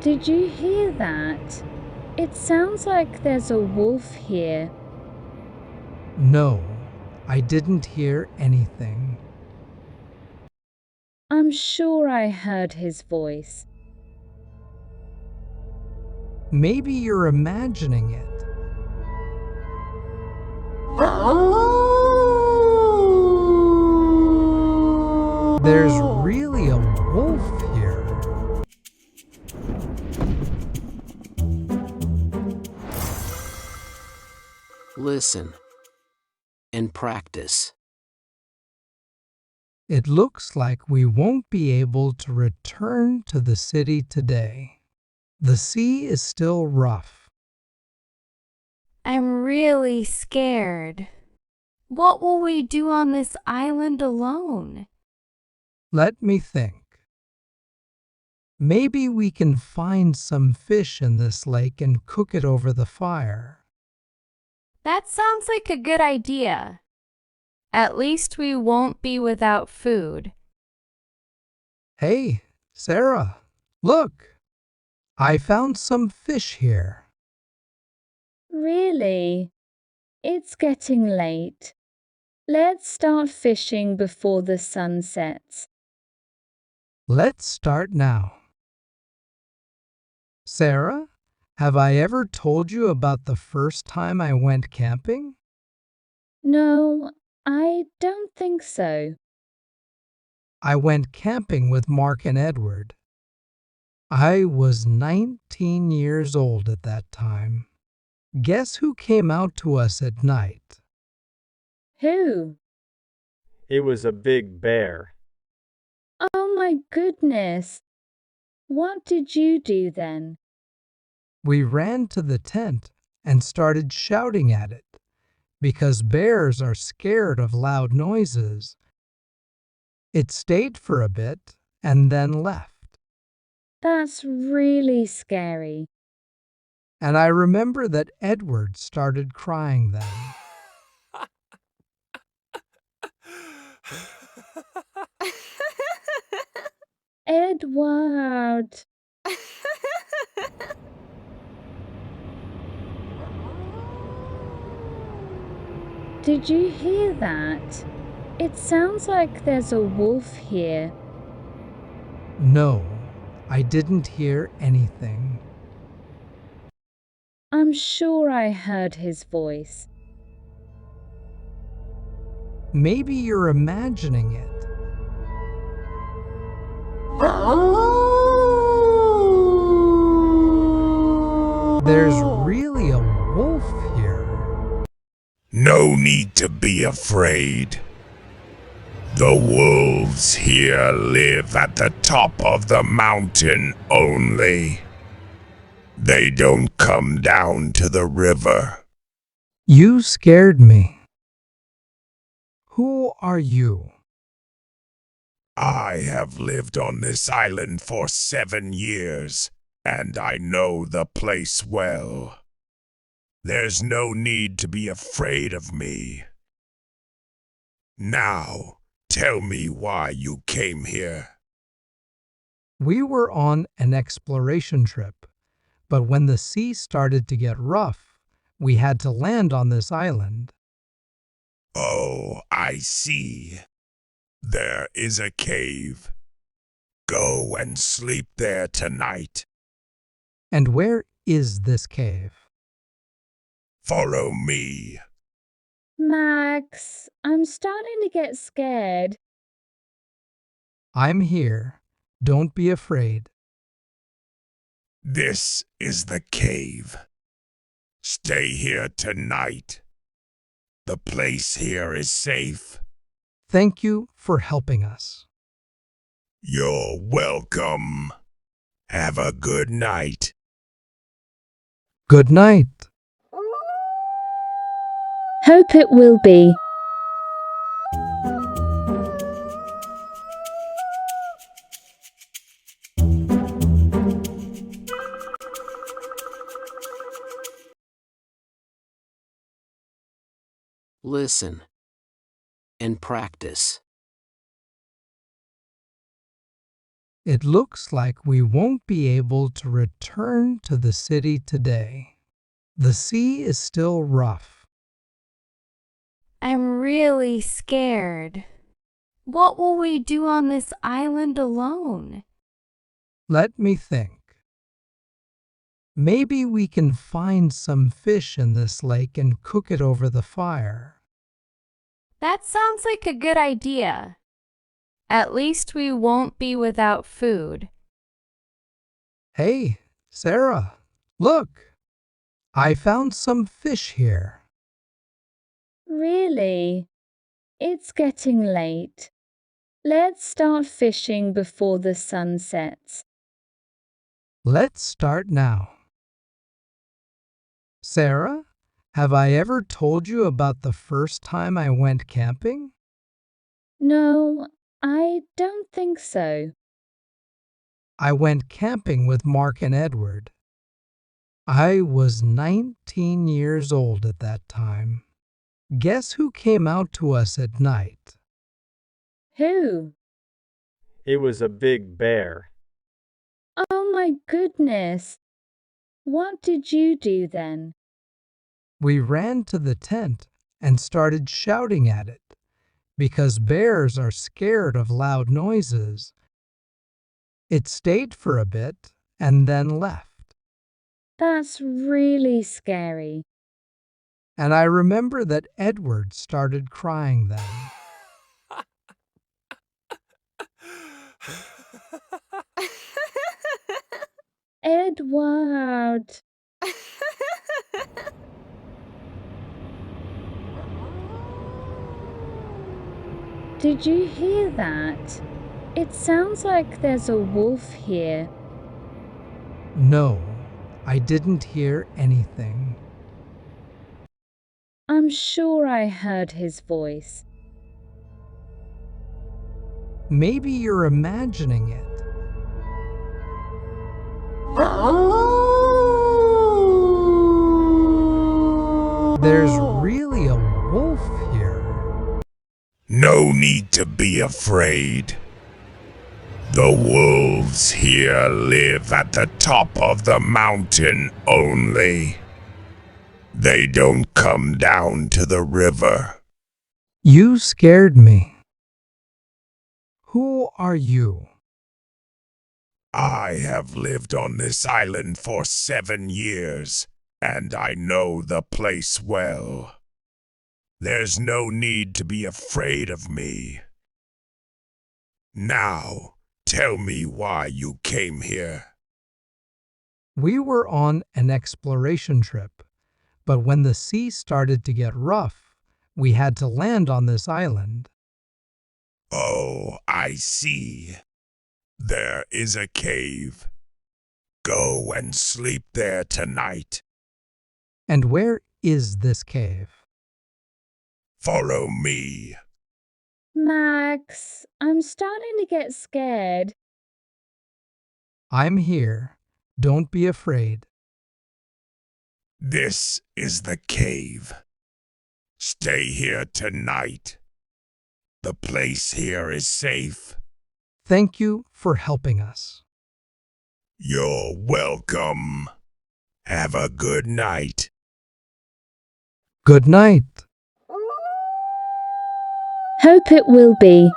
Did you hear that? It sounds like there's a wolf here. No, I didn't hear anything. I'm sure I heard his voice. Maybe you're imagining it. There's really a wolf here. Listen and practice. It looks like we won't be able to return to the city today. The sea is still rough. I'm really scared. What will we do on this island alone? Let me think. Maybe we can find some fish in this lake and cook it over the fire. That sounds like a good idea. At least we won't be without food. Hey, Sarah, look. I found some fish here. Really? It's getting late. Let's start fishing before the sun sets. Let's start now. Sarah, have I ever told you about the first time I went camping? No, I don't think so. I went camping with Mark and Edward. I was 19 years old at that time. Guess who came out to us at night? Who? It was a big bear. Oh my goodness. What did you do then? We ran to the tent and started shouting at it because bears are scared of loud noises. It stayed for a bit and then left. That's really scary. And I remember that Edward started crying then. Edward. Did you hear that? It sounds like there's a wolf here. No, I didn't hear anything. I'm sure I heard his voice. Maybe you're imagining it. There's really a wolf here. No need to be afraid. The wolves here live at the top of the mountain only. They don't come down to the river. You scared me. Who are you? I have lived on this island for 7 years, and I know the place well. There's no need to be afraid of me. Now, tell me why you came here. We were on an exploration trip, but when the sea started to get rough, we had to land on this island. Oh, I see. There is a cave. Go and sleep there tonight. And where is this cave? Follow me. Max, I'm starting to get scared. I'm here. Don't be afraid. This is the cave. Stay here tonight. The place here is safe. Thank you for helping us. You're welcome. Have a good night. Good night. Hope it will be. Listen and practice. It looks like we won't be able to return to the city today. The sea is still rough. I'm really scared. What will we do on this island alone? Let me think. Maybe we can find some fish in this lake and cook it over the fire. That sounds like a good idea. At least we won't be without food. Hey, Sarah, look! I found some fish here. Really? It's getting late. Let's start fishing before the sun sets. Let's start now. Sarah, have I ever told you about the first time I went camping? No, I don't think so. I went camping with Mark and Edward. I was 19 years old at that time. Guess who came out to us at night? Who? It was a big bear. Oh my goodness. What did you do then? We ran to the tent and started shouting at it because bears are scared of loud noises. It stayed for a bit and then left. That's really scary. And I remember that Edward started crying then. Edward. Did you hear that? It sounds like there's a wolf here. No, I didn't hear anything. I'm sure I heard his voice. Maybe you're imagining it. There's really a wolf here. No need to be afraid. The wolves here live at the top of the mountain only. They don't come down to the river. You scared me. Who are you? I have lived on this island for 7 years, and I know the place well. There's no need to be afraid of me. Now, tell me why you came here. We were on an exploration trip, but when the sea started to get rough, we had to land on this island. Oh, I see. There is a cave. Go and sleep there tonight. And where is this cave? Follow me. Max, I'm starting to get scared. I'm here. Don't be afraid. This is the cave. Stay here tonight. The place here is safe. Thank you for helping us. You're welcome. Have a good night. Good night. Hope it will be.